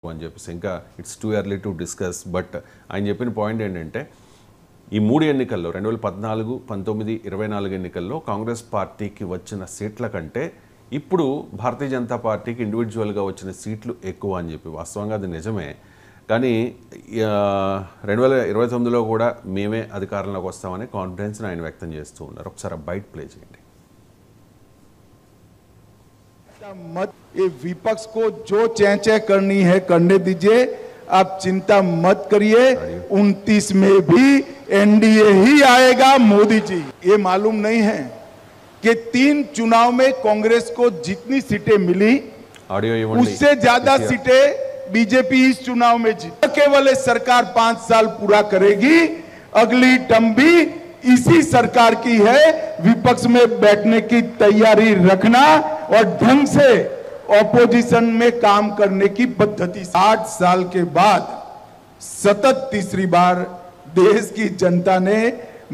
అని చెప్పేసి ఇంకా it's too early to discuss. But ఆయన చెప్పిన పాయింట్ ఏంటంటే ఈ 3 ఎన్నికల్లో 2014, 19, 24 ఎన్నికల్లో కాంగ్రెస్ పార్టీకి వచ్చిన సీట్ల కంటే ఇప్పుడు భారతీయ జనతా పార్టీకి ఇండివిజువల్గా వచ్చిన సీట్లు ఎక్కువ అని చెప్పి. వాస్తవంగా అది నిజమే. కానీ 2029లో కూడా మేమే అధికారంలోకి వస్తామనే కాన్ఫిడెన్స్ని ఆయన వ్యక్తం చేస్తూ ఉన్నారు. ఒకసారి బైట్ ప్లే చేయండి. मत ये विपक्ष को जो चैंचे करनी है करने दीजिए, आप चिंता मत करिए। 29 में भी एनडीए ही आएगा, मोदी जी। ये मालूम नहीं है कि 3 चुनाव में कांग्रेस को जितनी सीटें मिली उससे ज्यादा सीटें बीजेपी इस चुनाव में जीती। केवल सरकार 5 साल पूरा करेगी, अगली टर्म भी इसी सरकार की है। विपक्ष में बैठने की तैयारी रखना और ढंग से ऑपोजिशन में काम करने की पद्धति। 8 साल के बाद सतत तीसरी बार देश की जनता ने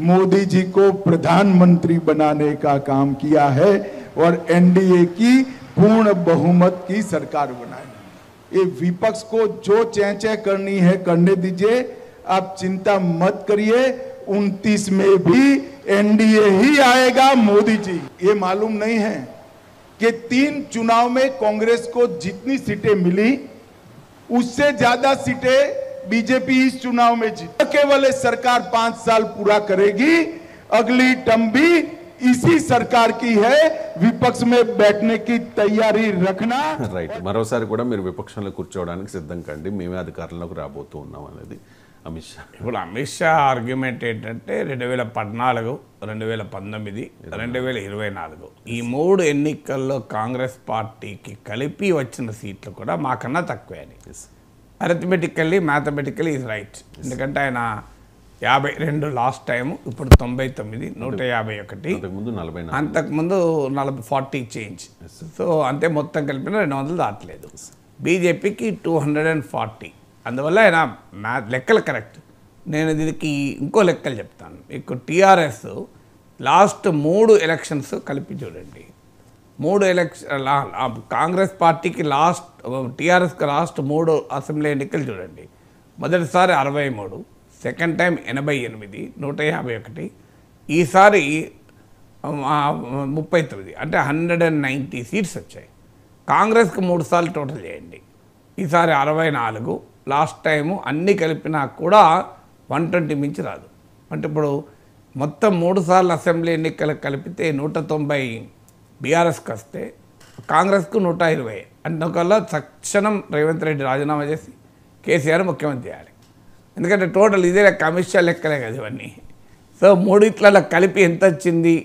मोदी जी को प्रधानमंत्री बनाने का काम किया है और एनडीए की पूर्ण बहुमत की सरकार बनाई। ये विपक्ष को जो चैंचे करनी है करने दीजिए, आप चिंता मत करिए। 29 में भी एनडीए ही आएगा, मोदी जी। ये मालूम नहीं है कि 3 चुनाव में कांग्रेस को जितनी सीटें मिली उससे ज्यादा सीटें बीजेपी इस चुनाव में जीती। केवल सरकार 5 साल पूरा करेगी, अगली टर्म भी इसी सरकार की है। विपक्ष में बैठने की तैयारी रखना। రైట్. మరోసారి కూడా మీరు విపక్షంలో కూర్చోవడానికి సిద్ధం కండి, మేమే అధికారంలోకి రాబోతూ ఉన్నాం అనేది అమిత్ షా. ఇప్పుడు అమిత్ షా ఆర్గ్యుమెంట్ ఏంటంటే 2014, 2019, 2024 ఈ 3 ఎన్నికల్లో కాంగ్రెస్ పార్టీకి కలిపి వచ్చిన సీట్లు కూడా మాకన్నా తక్కువే అని. అరిథమెటికల్లీ మ్యాథమెటికల్లీ ఈజ్ రైట్. ఎందుకంటే ఆయన 52 లాస్ట్ టైం, ఇప్పుడు 99, 151, అంతకుముందు 40 చేంజ్. సో అంతే, మొత్తం కలిపిన 200 దాటలేదు. బీజేపీకి 240. అందువల్ల ఆయన లెక్కలు కరెక్ట్. నేను దీనికి ఇంకో లెక్కలు చెప్తాను మీకు. టీఆర్ఎస్ లాస్ట్ 3 ఎలక్షన్స్ కలిపి చూడండి. 3 ఎలక్షన్ కాంగ్రెస్ పార్టీకి లాస్ట్, టీఆర్ఎస్కి లాస్ట్ 3 అసెంబ్లీ ఎన్నికలు చూడండి. మొదటిసారి 63, సెకండ్ టైం 88, 151, ఈసారి 39, అంటే 190 సీట్స్ వచ్చాయి. కాంగ్రెస్కి 3 సార్లు టోటల్ చేయండి. ఈసారి 64, లాస్ట్ టైము అన్నీ కలిపినా కూడా 120 మించి రాదు. అంటే ఇప్పుడు మొత్తం 3 సార్లు అసెంబ్లీ ఎన్నికలు కలిపితే 190 బీఆర్ఎస్కి వస్తే కాంగ్రెస్కు 120. అందువల్ల తక్షణం రేవంత్ రెడ్డి రాజీనామా చేసి కేసీఆర్ ముఖ్యమంత్రి చేయాలి. ఎందుకంటే టోటల్ ఇదే లెక్క, అమిత్ షా లెక్కలే కదా ఇవన్నీ. సో 3 కలిపి ఎంత వచ్చింది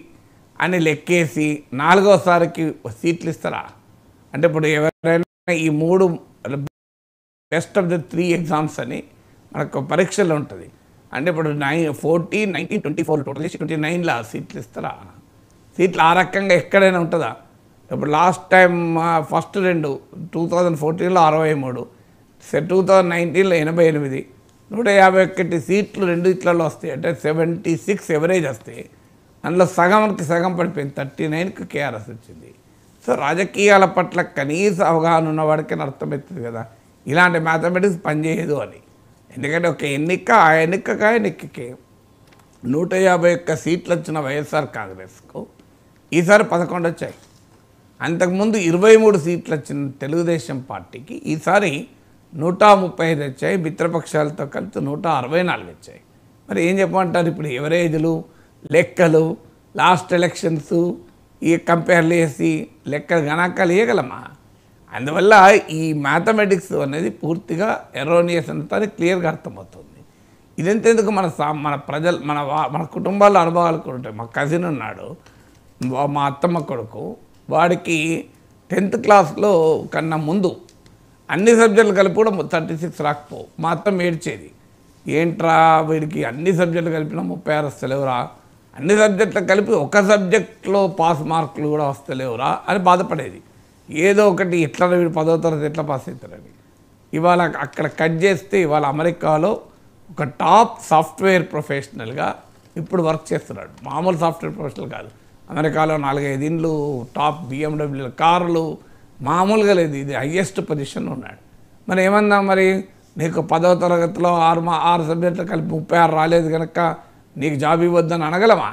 అని లెక్కేసి 4వసారికి సీట్లు ఇస్తారా? అంటే ఇప్పుడు ఎవరైనా ఈ 3 బెస్ట్ ఆఫ్ ద 3 ఎగ్జామ్స్ అని మనకు పరీక్షలు ఉంటుంది. అంటే ఇప్పుడు 40, 90, 24 టోటల్ 29లా సీట్లు ఇస్తారా? సీట్లు ఆ రకంగా ఎక్కడైనా ఉంటుందా? ఇప్పుడు లాస్ట్ టైం ఫస్ట్ 2014లో 63, 2019లో 88, 151 సీట్లు 2 ఇట్లలో వస్తాయి. అంటే 76 ఎవరేజ్ వస్తాయి. అందులో సగంకి సగం పడిపోయింది. 39కి కేఆర్ఎస్ వచ్చింది. సో రాజకీయాల పట్ల కనీస అవగాహన ఉన్నవాడికి అర్థమవుతుంది కదా ఇలాంటి మ్యాథమెటిక్స్ పనిచేయదు అని. ఎందుకంటే ఒక ఎన్నిక, ఆ ఎన్నికకి 151 సీట్లు వచ్చిన వైఎస్ఆర్ కాంగ్రెస్కు ఈసారి 11 వచ్చాయి. అంతకుముందు 23 సీట్లు వచ్చిన తెలుగుదేశం పార్టీకి ఈసారి 135 వచ్చాయి. మిత్రపక్షాలతో కలిసి 164 వచ్చాయి. మరి ఏం చెప్పమంటారు? ఇప్పుడు ఎవరేజ్లు, లెక్కలు, లాస్ట్ ఎలక్షన్స్ ఈ కంపేర్ చేసి లెక్కలు గణాంకాలు ఇవ్వగలమా? అందువల్ల ఈ మ్యాథమెటిక్స్ అనేది పూర్తిగా ఎరోనియస్ అంతా క్లియర్గా అర్థమవుతుంది. ఇదెంతెందుకు మన ప్రజలు మన కుటుంబాల్లో అనుభవాలు కూడా ఉంటాయి. మా కజిన్ ఉన్నాడు, మా అత్తమ్మ కొడుకు, వాడికి 10th క్లాస్లో కన్నా ముందు అన్ని సబ్జెక్టులు కలిపి కూడా 36 రాకపోవు. మా అత్తమ్మ ఏడ్చేది, ఏంట్రా వీడికి అన్ని సబ్జెక్టులు కలిపినా 36 వస్తలేవురా, అన్ని సబ్జెక్టులు కలిపి ఒక సబ్జెక్ట్లో పాస్ మార్కులు కూడా వస్తలేవురా అని బాధపడేది. ఏదో ఒకటి ఎట్లా వీడు 10వ తరగతి ఎట్లా పాస్ అవుతారని. ఇవాళ అక్కడ కట్ చేస్తే ఇవాళ అమెరికాలో ఒక టాప్ సాఫ్ట్వేర్ ప్రొఫెషనల్గా ఇప్పుడు వర్క్ చేస్తున్నాడు. మామూలు సాఫ్ట్వేర్ ప్రొఫెషనల్ కాదు. అమెరికాలో 4-5 ఇండ్లు, టాప్ BMW కార్లు, మామూలుగా లేదు. ఇది హయ్యెస్ట్ పొజిషన్ ఉన్నాడు. మరి ఏమన్నా మరి నీకు 10వ తరగతిలో 6 సబ్జెక్టులు కలిపి 36 రాలేదు కనుక నీకు జాబ్ ఇవ్వద్దని అనగలమా?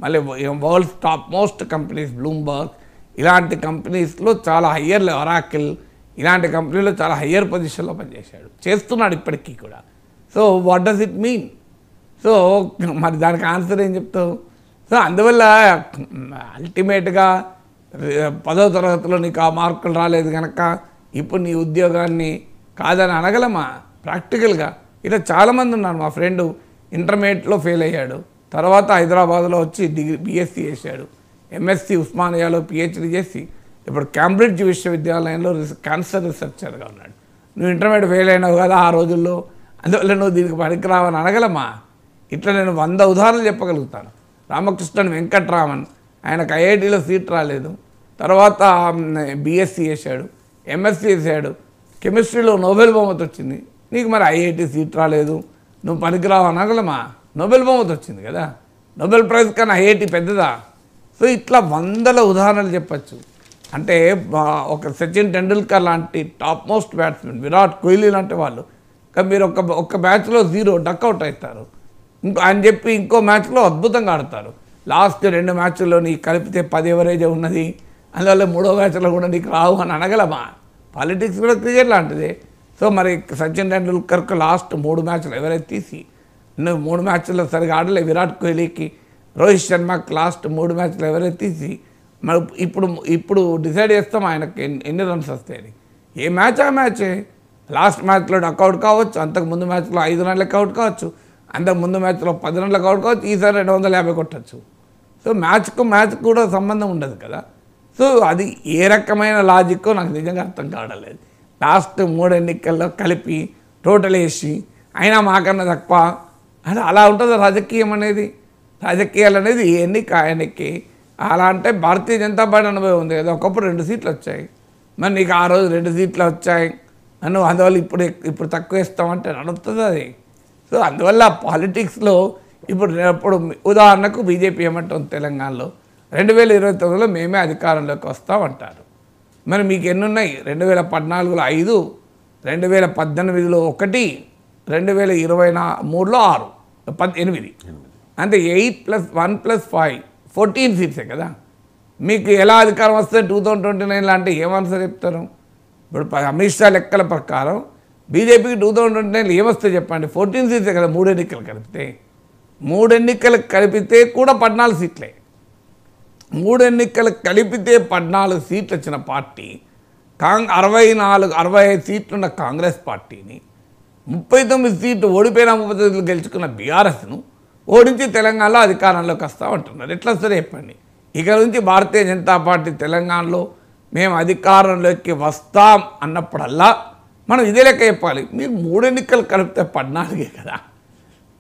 మళ్ళీ world's top most companies Bloomberg ఇలాంటి కంపెనీస్లో చాలా హయ్యర్, ఒరాకిల్ ఇలాంటి కంపెనీలో చాలా హయ్యర్ పొజిషన్లో పనిచేశాడు, చేస్తున్నాడు ఇప్పటికీ కూడా. So what does it mean? So మరి దానికి ఆన్సర్ ఏం చెప్తావు? సో అందువల్ల అల్టిమేట్గా 10వ తరగతిలో నీకు ఆ మార్కులు రాలేదు కనుక ఇప్పుడు నీ ఉద్యోగాన్ని కాదని అనగలమా? ప్రాక్టికల్గా ఇలా చాలామంది ఉన్నారు. మా ఫ్రెండు ఇంటర్మీడియట్లో ఫెయిల్ అయ్యాడు, తర్వాత హైదరాబాద్లో వచ్చి బీఎస్సీ చేశాడు, ఎంఎస్సీ ఉస్మానియాలో పిహెచ్డీ చేసి ఇప్పుడు కేంబ్రిడ్జ్ విశ్వవిద్యాలయంలో క్యాన్సర్ రీసెర్చర్గా ఉన్నాడు. నువ్వు ఇంటర్మీడియట్ ఫెయిల్ అయినావు కదా ఆ రోజుల్లో, అందువల్ల నువ్వు దీనికి పనికిరావని అనగలమా? ఇట్లా నేను 100 ఉదాహరణలు చెప్పగలుగుతాను. రామకృష్ణన్ వెంకట్రామన్, ఆయనకు ఐఐటీలో సీట్ రాలేదు, తర్వాత బీఎస్సీ చేశాడు, ఎంఎస్సీ చేశాడు, కెమిస్ట్రీలో నోబెల్ బహుమతి వచ్చింది. నీకు మరి ఐఐటీ సీట్ రాలేదు, నువ్వు పనికిరావు అనగలమా? నోబెల్ బహుమతి వచ్చింది కదా, నోబెల్ ప్రైజ్ కన్నా ఐఐటీ పెద్దదా? సో ఇట్లా 100 ఉదాహరణలు చెప్పచ్చు. అంటే ఒక సచిన్ టెండూల్కర్ లాంటి top most batsmen, Virat Kohli లాంటి వాళ్ళు మీరు ఒక్క మ్యాచ్లో 0 డక్అవుట్ అవుతారు, అని చెప్పి ఇంకో మ్యాచ్లో అద్భుతంగా ఆడతారు. లాస్ట్ 2 మ్యాచ్ల్లో నీకు కలిపితే 10 ఎవరేజే ఉన్నది, అందువల్ల 3వ మ్యాచ్లో కూడా నీకు రావు అని అనగలమా? పాలిటిక్స్ కూడా క్రికెట్ లాంటిదే. సో మరి సచిన్ టెండూల్కర్కు లాస్ట్ 3 మ్యాచ్లు ఎవరైతే తీసి నువ్వు 3 మ్యాచ్ల్లో సరిగా ఆడలే, విరాట్ కోహ్లీకి, రోహిత్ శర్మకి లాస్ట్ 3 మ్యాచ్లు ఎవరైతే తీసి మరి ఇప్పుడు డిసైడ్ చేస్తాం ఆయనకి ఎన్ని రన్స్ వస్తాయని. ఏ మ్యాచ్ ఆ మ్యాచే. లాస్ట్ మ్యాచ్లో డక్అవుట్ కావచ్చు, అంతకు ముందు మ్యాచ్లో 5 రన్లకు అవుట్ కావచ్చు, అంతకు ముందు మ్యాచ్లో 10 రన్లకు అవుట్ కావచ్చు, ఈసారి 250 కొట్టచ్చు. సో మ్యాచ్ కూడా సంబంధం ఉండదు కదా. సో అది ఏ రకమైన లాజిక్కో నాకు నిజంగా అర్థం కావడం లేదు. లాస్ట్ 3 ఎన్నికల్లో కలిపి టోటల్ వేసి అయినా మాకన్నా తక్కువ అని అలా ఉంటుంది రాజకీయం అనేది. రాజకీయాలు అనేది ఎన్నిక ఆయనకి అలా అంటే భారతీయ జనతా పార్టీ అనుభవం ఉంది కదా, ఒకప్పుడు 2 సీట్లు వచ్చాయి, మరి నీకు ఆ రోజు 2 సీట్లు వచ్చాయి అని అందువల్ల ఇప్పుడు తక్కువ ఇస్తామంటే నడుస్తుంది అది. సో అందువల్ల పాలిటిక్స్లో ఇప్పుడు ఉదాహరణకు బీజేపీ ఏమంటుంది తెలంగాణలో 2029లో మేమే అధికారంలోకి వస్తామంటారు. మరి మీకు ఎన్నున్నాయి? 2014లో 5, 2018లో 1, 2023లో 6, 8. అంటే 8 + 1 + 5 14 సీట్సే కదా. మీకు ఎలా అధికారం వస్తే 2029 అంటే ఏమన్సర్ చెప్తారు? ఇప్పుడు అమిత్ షా లెక్కల ప్రకారం బీజేపీకి 2029 ఏమొస్తే చెప్పండి? 14 సీట్సే కదా. 3 ఎన్నికలు కలిపితే 3 ఎన్నికలు కలిపితే కూడా 14 సీట్లే. 3 ఎన్నికలు కలిపితే 14 సీట్లు వచ్చిన పార్టీ 65 సీట్లున్న కాంగ్రెస్ పార్టీని 39 సీట్లు ఓడిపోయిన 39 గెలుచుకున్న బీఆర్ఎస్ను ఓడించి తెలంగాణలో అధికారంలోకి వస్తామంటున్నారు. ఎట్లా వస్తుంది చెప్పండి? ఇక నుంచి భారతీయ జనతా పార్టీ తెలంగాణలో మేము అధికారంలోకి వస్తాం అన్నప్పుడల్లా మనం ఇదే లెక్క చెప్పాలి. మీరు 3 ఎన్నికలు కలిపితే 14 కదా.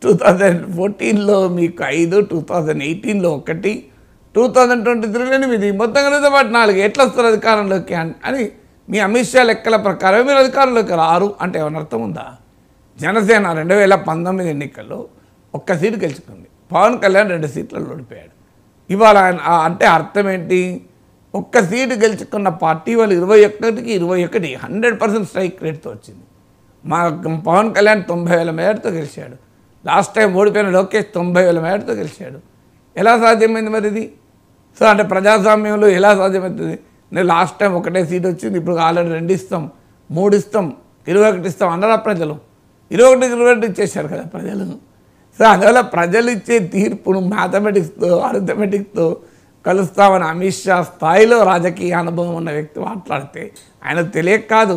2014లో మీకు 5, 2018లో 1, 2023లో 8, మొత్తం కలిపితే 14. ఎట్లా వస్తారు అధికారంలోకి అని మీ అమిత్ షా లెక్కల ప్రకారం మీరు అధికారంలోకి రారు అంటే ఏమైనా అర్థం ఉందా? జనసేన 2019 ఎన్నికల్లో 1 సీటు గెలుచుకుంది, పవన్ కళ్యాణ్ 2 సీట్లలో ఓడిపోయాడు. ఇవాళ అంటే అర్థం ఏంటి? 1 సీటు గెలుచుకున్న పార్టీ వాళ్ళు 21కి 21 100% స్ట్రైక్ రేట్తో వచ్చింది. మా పవన్ కళ్యాణ్ 90,000 మేరతో గెలిచాడు. లాస్ట్ టైం ఓడిపోయిన లోకేష్ 90,000 మేరతో గెలిచాడు. ఎలా సాధ్యమైంది మరి ఇది? సో అంటే ప్రజాస్వామ్యంలో ఎలా సాధ్యమవుతుంది? నేను లాస్ట్ టైం 1 సీట్ వచ్చింది, ఇప్పుడు ఆల్రెడీ 2 ఇస్తాం, 3 ఇస్తాం, 21 ఇస్తాం అన్నారా ప్రజలు? 21 ఇచ్చేశారు కదా ప్రజలు. సో అందువల్ల ప్రజలు ఇచ్చే తీర్పును మ్యాథమెటిక్స్తో అరిథమెటిక్స్తో కలుస్తామని అమిత్ షా స్థాయిలో రాజకీయ అనుభవం ఉన్న వ్యక్తి మాట్లాడితే ఆయనకు తెలియక కాదు.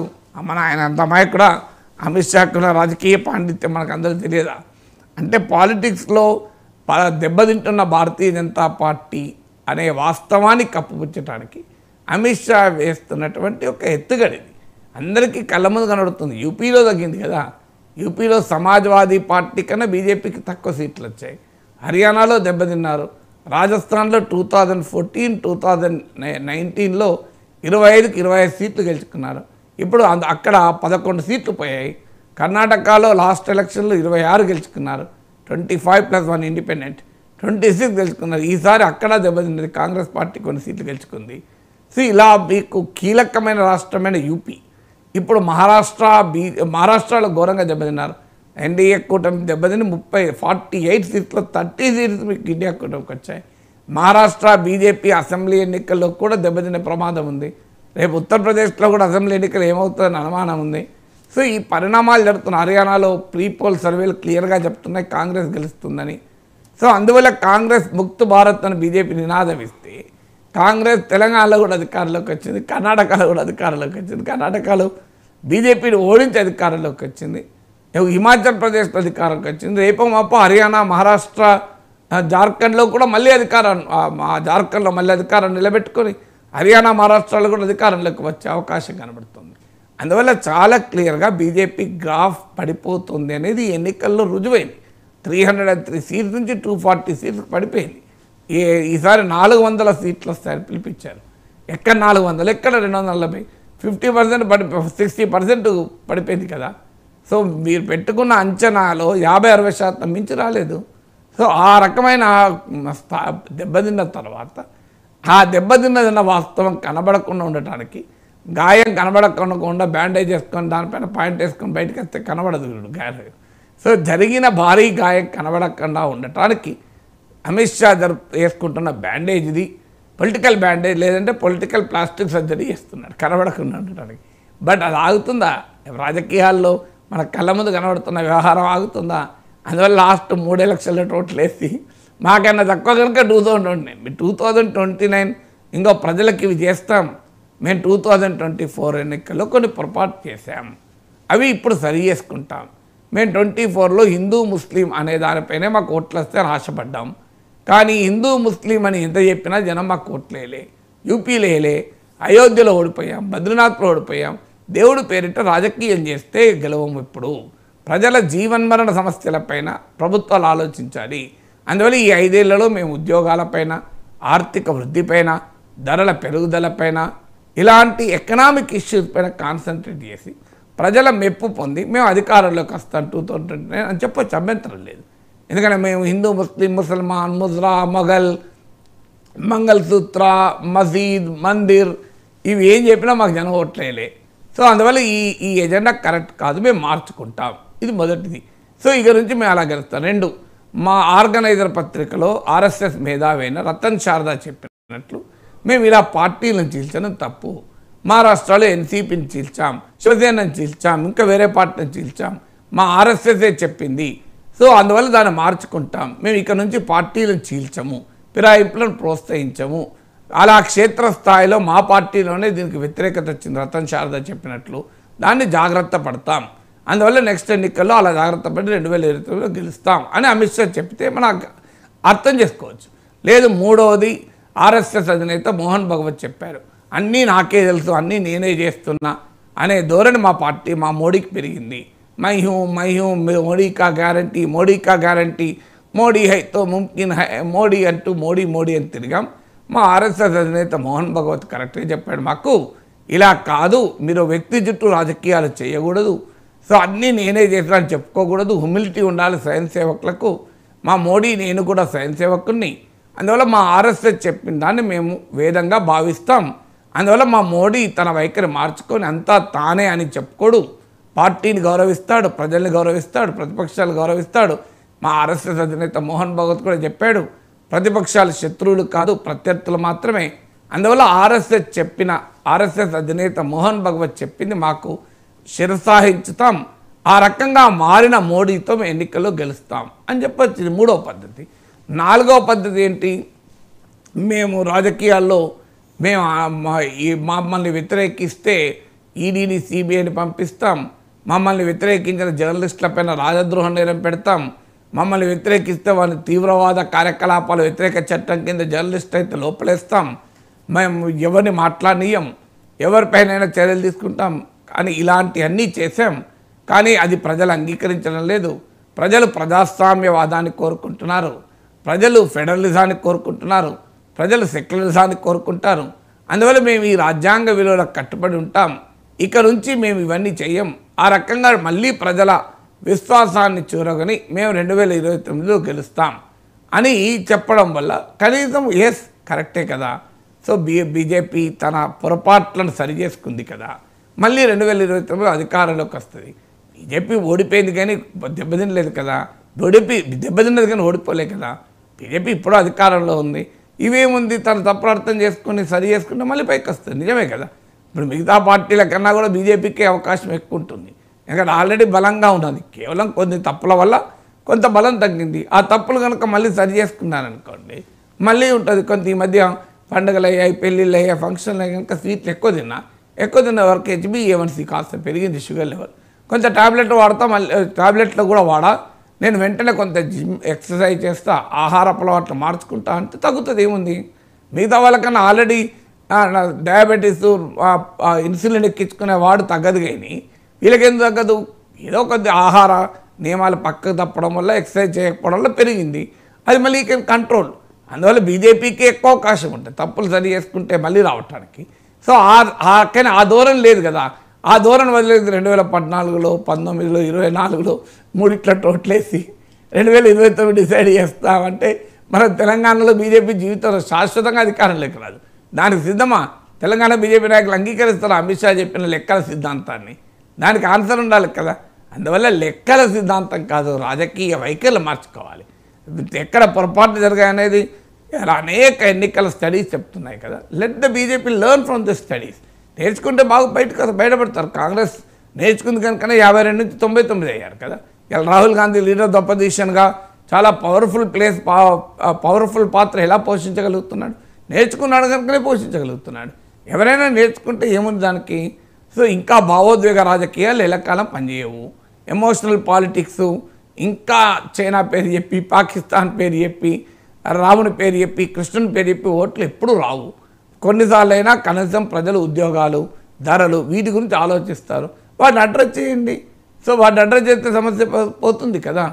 ఆయన అంత అమ్మాయి కూడా అమిత్ షా కూడా రాజకీయ పాండిత్యం మనకు అందరూ తెలియదా? అంటే పాలిటిక్స్లో దెబ్బతింటున్న భారతీయ జనతా పార్టీ అనే వాస్తవాన్ని కప్పుపుచ్చడానికి అమిత్ షా వేస్తున్నటువంటి ఒక ఎత్తుగడిది అందరికీ కళ్ళ ముందు కనబడుతుంది. యూపీలో తగ్గింది కదా. యూపీలో సమాజ్వాదీ పార్టీ కన్నా బీజేపీకి తక్కువ సీట్లు వచ్చాయి. హర్యానాలో దెబ్బతిన్నారు. రాజస్థాన్లో 2014, 2019లో 25కి 25 సీట్లు గెలుచుకున్నారు. ఇప్పుడు అక్కడ 11 సీట్లు పోయాయి. కర్ణాటకలో లాస్ట్ ఎలక్షన్లో 26 గెలుచుకున్నారు, 25 + 1 ఇండిపెండెంట్ 26 గెలుచుకున్నారు. ఈసారి అక్కడ దెబ్బతిన్నది, కాంగ్రెస్ పార్టీ కొన్ని సీట్లు గెలుచుకుంది. సో ఇలా మీకు కీలకమైన రాష్ట్రమైన యూపీ, ఇప్పుడు మహారాష్ట్రలో ఘోరంగా దెబ్బతిన్నారు. ఎన్డీఏ కూటమి దెబ్బతిని 48 సీట్లు 30 సీట్స్ మీకు ఇండియా కూటమికి వచ్చాయి. మహారాష్ట్ర బీజేపీ అసెంబ్లీ ఎన్నికల్లో కూడా దెబ్బతినే ప్రమాదం ఉంది. రేపు ఉత్తరప్రదేశ్లో కూడా అసెంబ్లీ ఎన్నికలు ఏమవుతుందని అనుమానం ఉంది. సో ఈ పరిణామాలు జరుగుతున్న హర్యానాలో ప్రీపోల్ సర్వేలు క్లియర్గా చెప్తున్నాయి కాంగ్రెస్ గెలుస్తుందని. సో అందువల్ల కాంగ్రెస్ ముక్త్ భారత్ అని బీజేపీ నినాదం ఇస్తే కాంగ్రెస్ తెలంగాణలో కూడా అధికారంలోకి వచ్చింది, కర్ణాటకలో కూడా అధికారంలోకి వచ్చింది. కర్ణాటకలో బీజేపీని ఓడించి అధికారంలోకి వచ్చింది, హిమాచల్ ప్రదేశ్లో అధికారంలోకి వచ్చింది. రేపు మాపు హర్యానా, మహారాష్ట్ర, జార్ఖండ్లో కూడా మళ్ళీ జార్ఖండ్లో మళ్ళీ అధికారం నిలబెట్టుకొని హర్యానా, మహారాష్ట్రలో కూడా అధికారంలోకి వచ్చే అవకాశం కనబడుతుంది. అందువల్ల చాలా క్లియర్గా బీజేపీ గ్రాఫ్ పడిపోతుంది అనేది ఎన్నికల్లో రుజువైంది. 303 సీట్స్ నుంచి 240 సీట్స్ పడిపోయింది. ఈసారి 400 సీట్లు వస్తాయని పిలిపించారు. ఎక్కడ 400, ఎక్కడ 240, 50% 60% పడిపోయింది కదా. సో మీరు పెట్టుకున్న అంచనాలో 50-60% మించి రాలేదు. సో ఆ రకమైన దెబ్బతిన్న తర్వాత ఆ దెబ్బతిన్నదన్న వాస్తవం కనబడకుండా ఉండటానికి, గాయం కనబడకుండా బ్యాండేజ్ వేసుకొని దానిపైన పాయింట్ వేసుకొని బయటకు వస్తే కనబడదు గాయం. సో జరిగిన భారీ గాయం కనబడకుండా ఉండటానికి అమిత్ షా వేసుకుంటున్న బ్యాండేజ్ ఇది పొలిటికల్ బ్యాండేజ్, లేదంటే పొలిటికల్ ప్లాస్టిక్ సర్జరీ చేస్తున్నాడు కనబడకుండా ఉండటానికి. బట్ అది ఆగుతుందా? రాజకీయాల్లో మన కళ్ళ ముందు కనబడుతున్న వ్యవహారం ఆగుతుందా? అందువల్ల లాస్ట్ 3 ఎలక్షన్ల టోటల్ వేసి మాకన్నా తక్కువ కనుక 2029 ఇంకో ప్రజలకు ఇవి చేస్తాం. మేము 2024 ఎన్నికల్లో కొన్ని పొరపాటు చేశాం, అవి ఇప్పుడు సరి చేసుకుంటాం. మేము 24లో హిందూ ముస్లిం అనే దానిపైనే మాకు ఓట్లు వస్తే అని ఆశపడ్డాం. కానీ హిందూ ముస్లిం అని ఎంత చెప్పినా జనం మాకు ఓట్లేలే. యూపీలో వేయలే, అయోధ్యలో ఓడిపోయాం, బద్రీనాథ్లో ఓడిపోయాం. దేవుడి పేరిట రాజకీయం చేస్తే గెలవము. ఇప్పుడు ప్రజల జీవన్మరణ సమస్యలపైన ప్రభుత్వాలు ఆలోచించాలి. అందువల్ల ఈ 5 ఏళ్లలో మేము ఉద్యోగాలపైన, ఆర్థిక వృద్ధిపైన, ధరల పెరుగుదలపైన, ఇలాంటి ఎకనామిక్ ఇష్యూస్ పైన కాన్సన్ట్రేట్ చేసి ప్రజల మెప్పు పొంది మేము అధికారంలోకి వస్తాం 2029 అని చెప్పొచ్చు, అభ్యంతరం లేదు. ఎందుకంటే మేము హిందూ, ముస్లిం, ముసల్మాన్, ముజ్రా, మొఘల్, మంగళసూత్ర, మసీద్, మందిర్ ఇవి ఏం చెప్పినా మాకు జనం ఓట్లేలే. సో అందువల్ల ఈ ఎజెండా కరెక్ట్ కాదు, మేము మార్చుకుంటాం. ఇది మొదటిది. సో ఇక నుంచి మేము అలా గెలుస్తాం. 2, మా ఆర్గనైజర్ పత్రికలో ఆర్ఎస్ఎస్ మేధావి అయిన రతన్ శారదా చెప్పినట్లు మేము ఇలా పార్టీలను చీల్చడం తప్పు. మహారాష్ట్రలో ఎన్సీపీని చీల్చాం, శివసేనని చీల్చాం, ఇంకా వేరే పార్టీని చీల్చాం, మా ఆర్ఎస్ఎస్ఏ చెప్పింది. సో అందువల్ల దాన్ని మార్చుకుంటాం. మేము ఇక్కడ నుంచి పార్టీలను చీల్చము, ఫిరాయింపులను ప్రోత్సహించము. అలా క్షేత్రస్థాయిలో మా పార్టీలోనే దీనికి వ్యతిరేకత వచ్చింది రతన్ శారదా చెప్పినట్లు, దాన్ని జాగ్రత్త పడతాం. అందువల్ల నెక్స్ట్ ఎన్నికల్లో అలా జాగ్రత్త పడి 2029లో గెలుస్తాం అని అమిత్ షా చెప్తే మనం అర్థం చేసుకోవచ్చు. లేదు, 3వది ఆర్ఎస్ఎస్ అధినేత మోహన్ భగవత్ చెప్పారు, అన్నీ నాకే తెలుసు, అన్నీ నేనే చేస్తున్నా అనే ధోరణి మా మోడీకి పెరిగింది. మై హూ మోడీ కా గ్యారంటీ, మోడీ హైతో ముమ్కిన్ హై, మోడీ అంటూ మోడీ అని తిరిగాం. మా ఆర్ఎస్ఎస్ అధినేత మోహన్ భగవత్ కరెక్ట్గా చెప్పాడు, మాకు ఇలా కాదు, మీరు వ్యక్తి చుట్టూ రాజకీయాలు చేయకూడదు, సో అన్నీ నేనే చేసినా చెప్పుకోకూడదు, హ్యూమిలిటీ ఉండాలి స్వయం సేవకులకు. మా మోడీ, నేను కూడా స్వయం సేవకుని, అందువల్ల మా ఆర్ఎస్ఎస్ చెప్పిన దాన్ని మేము వేదంగా భావిస్తాం. అందువల్ల మా మోడీ తన వైఖరి మార్చుకొని అంతా తానే అని చెప్పుకోడు, పార్టీని గౌరవిస్తాడు, ప్రజల్ని గౌరవిస్తాడు, ప్రతిపక్షాలు గౌరవిస్తాడు. మా ఆర్ఎస్ఎస్ అధినేత మోహన్ భగవత్ కూడా చెప్పాడు, ప్రతిపక్షాలు శత్రువులు కాదు, ప్రత్యర్థులు మాత్రమే. అందువల్ల ఆర్ఎస్ఎస్ అధినేత మోహన్ భగవత్ చెప్పింది మాకు శిరసాహించుతాం. ఆ రకంగా మారిన మోడీతో మేము ఎన్నికల్లో గెలుస్తాం అని చెప్పొచ్చు. ఇది 3వ పద్ధతి. 4వ పద్ధతి ఏంటి? మేము రాజకీయాల్లో మమ్మల్ని వ్యతిరేకిస్తే ఈడీని, సిబిఐని పంపిస్తాం, మమ్మల్ని వ్యతిరేకించిన జర్నలిస్టులపైన రాజద్రోహ నేరం పెడతాం, మమ్మల్ని వ్యతిరేకిస్తే వారిని తీవ్రవాద కార్యకలాపాల వ్యతిరేక చట్టం కింద జర్నలిస్ట్ అయితే లోపలేస్తాం, మేము ఎవరిని మాట్లాడనీయం, ఎవరిపైనైనా చర్యలు తీసుకుంటాం అని ఇలాంటివన్నీ చేసాం. కానీ అది ప్రజలు అంగీకరించడం లేదు. ప్రజలు ప్రజాస్వామ్యవాదాన్ని కోరుకుంటున్నారు, ప్రజలు ఫెడరలిజాన్ని కోరుకుంటున్నారు, ప్రజలు సెక్యులరిజాన్ని కోరుకుంటారు. అందువల్ల మేము ఈ రాజ్యాంగ విలువలకు కట్టుబడి ఉంటాం, ఇక నుంచి మేము ఇవన్నీ చెయ్యం. ఆ రకంగా మళ్ళీ ప్రజల విశ్వాసాన్ని చూరగని మేము 2029లో గెలుస్తాం అని చెప్పడం వల్ల కనీసం కరెక్టే కదా. సో బీజేపీ తన పొరపాట్లను సరిచేసుకుంది కదా. మళ్ళీ 2029 అధికారంలోకి వస్తుంది. బీజేపీ ఓడిపోయింది కానీ దెబ్బతినలేదు కదా, దెబ్బతిన్నది కానీ ఓడిపోలే కదా. బీజేపీ ఇప్పుడు అధికారంలో ఉంది. ఇవేముంది, తను తప్పుడు అర్థం చేసుకుని సరి చేసుకుంటే మళ్ళీ పైకి వస్తుంది. నిజమే కదా. ఇప్పుడు మిగతా పార్టీల కన్నా కూడా బీజేపీకి అవకాశం ఎక్కువ ఉంటుంది. ఎందుకంటే ఆల్రెడీ బలంగా ఉన్నది. కేవలం కొన్ని తప్పుల వల్ల కొంత బలం తగ్గింది. ఆ తప్పులు కనుక మళ్ళీ సరి చేసుకున్నారనుకోండి మళ్ళీ ఉంటుంది. కొంత ఈ మధ్య పండుగలు అయ్యాయి, పెళ్ళిళ్ళు అయ్యాయి, ఫంక్షన్లు అయ్యాయి కనుక స్వీట్లు ఎక్కువ తిన్న వరకు HbA1c కాస్త పెరిగింది, షుగర్ లెవెల్. కొంత టాబ్లెట్ వాడతా, మళ్ళీ టాబ్లెట్లు కూడా వాడా, నేను వెంటనే కొంత జిమ్ ఎక్సర్సైజ్ చేస్తా, ఆహార అలవాట్లు మార్చుకుంటా అంటే తగ్గుతుంది. ఏముంది, మిగతా వాళ్ళకన్నా ఆల్రెడీ డయాబెటీస్ ఇన్సులిన్ ఎక్కించుకునే వాడు తగ్గదు. కానీ వీళ్ళకేం తగ్గదు, ఏదో కొద్ది ఆహార నియమాలు పక్కకు తప్పడం వల్ల, ఎక్సర్సైజ్ చేయకపోవడం వల్ల పెరిగింది. అది మళ్ళీ కంట్రోల్. అందువల్ల బీజేపీకి ఎక్కువ అవకాశం ఉంటుంది తప్పులు సరి చేసుకుంటే మళ్ళీ రావటానికి. సో కానీ ఆ ధోరణి లేదు కదా. ఆ ధోరణి వదిలేదు. 2014లో, 19లో, 24లో మూడిట్ల టోట్లేసి 2029 డిసైడ్ చేస్తామంటే మన తెలంగాణలో బీజేపీ జీవితంలో శాశ్వతంగా అధికారంలోకి రాదు. దానికి సిద్ధమా? తెలంగాణ బీజేపీ నాయకులు అంగీకరిస్తారు అమిత్ షా చెప్పిన లెక్కల సిద్ధాంతాన్ని? దానికి ఆన్సర్ ఉండాలి కదా. అందువల్ల లెక్కల సిద్ధాంతం కాదు, రాజకీయ వైఖరులు మార్చుకోవాలి. ఎక్కడ పొరపాటు జరిగాయనేది అనేక ఎన్నికల స్టడీస్ చెప్తున్నాయి కదా. Let the BJP learn from the studies. నేర్చుకుంటే బాగా బయటపడతారు. కాంగ్రెస్ నేర్చుకుంది కనుక 52 నుంచి 99 అయ్యారు కదా. ఇలా రాహుల్ గాంధీ లీడర్ ఆఫ్ అపోజిషన్గా చాలా పవర్ఫుల్ పాత్ర ఎలా పోషించగలుగుతున్నాడు? నేర్చుకున్నాడు కనుకనే పోషించగలుగుతున్నాడు. ఎవరైనా నేర్చుకుంటే ఏముంది దానికి. సో ఇంకా భావోద్వేగ రాజకీయాలు ఎల్లకాలం పనిచేయవు. ఎమోషనల్ పాలిటిక్స్, ఇంకా చైనా పేరు చెప్పి, పాకిస్తాన్ పేరు చెప్పి, రాముని పేరు చెప్పి, కృష్ణుని పేరు చెప్పి ఓట్లు ఎప్పుడూ రావు. కొన్నిసార్లు అయినా కనీసం ప్రజలు ఉద్యోగాలు, ధరలు, వీటి గురించి ఆలోచిస్తారు. వాటిని అడ్రస్ చేయండి. సో వాటిని అడ్రస్ చేస్తే సమస్య పోతుంది కదా.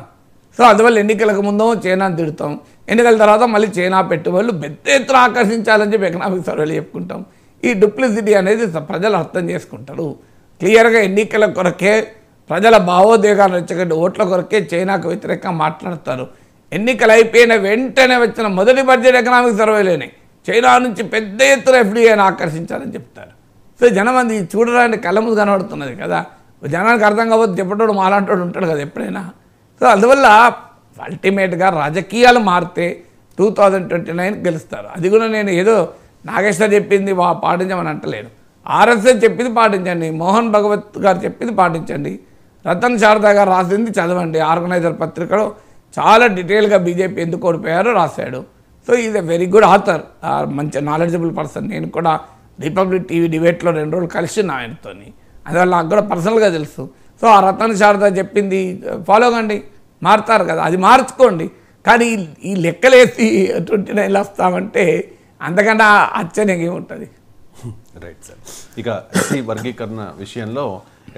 సో అందువల్ల ఎన్నికలకు ముందో చైనాని తిడతాం, ఎన్నికల తర్వాత మళ్ళీ చైనా పెట్టుబడులు పెద్ద ఎత్తున ఆకర్షించాలని చెప్పి ఎకనామిక్ సర్వేలు చెప్పుకుంటాం. ఈ డూప్లిసిటీ అనేది ప్రజలు అర్థం చేసుకుంటారు. క్లియర్గా ఎన్నికల కొరకే, ప్రజల భావోద్వేగాలు రెచ్చగొట్టి ఓట్ల కొరకే చైనాకు వ్యతిరేకంగా మాట్లాడతారు. ఎన్నికలు అయిపోయిన వెంటనే వచ్చిన మొదటి బడ్జెట్ ఎకనామిక్ సర్వేలోనే చైనా నుంచి పెద్ద ఎత్తున FDIని ఆకర్షించాలని చెప్తారు. సో జనం అది చూడడానికి కళ్ళ ముందు కనబడుతున్నది కదా. జనానికి అర్థం కాకపోతే చెప్పేటోడు మాలాంటోడు ఉంటాడు కదా ఎప్పుడైనా. సో అందువల్ల అల్టిమేట్గా రాజకీయాలు మారితే 2029 గెలుస్తారు. అది కూడా నేను ఏదో నాగేశ్వర్ చెప్పింది పాటించమని అంటలేను. RSS చెప్పింది పాటించండి, మోహన్ భగవత్ గారు చెప్పింది పాటించండి, రతన్ శారదా గారు రాసింది చదవండి. ఆర్గనైజర్ పత్రికలో చాలా డీటెయిల్గా బీజేపీ ఎందుకు ఓడిపోయారో రాశాడు. So is a very good author, మంచి నాలెడ్జబుల్ పర్సన్. నేను కూడా రిపబ్లిక్ టీవీ డిబేట్లో 2 రోజులు కలిసి ఆయనతో, అందువల్ల నాకు కూడా పర్సనల్గా తెలుసు. సో ఆ రతన్ శారదా చెప్పింది ఫాలో కండి, మారుతారు కదా. అది మార్చుకోండి. కానీ ఈ లెక్కలేసి 29 వస్తామంటే అంతకన్నా ఆశ్చర్యంగా ఏముంటుంది. Right sir. ఇక ఎస్సీ వర్గీకరణ విషయంలో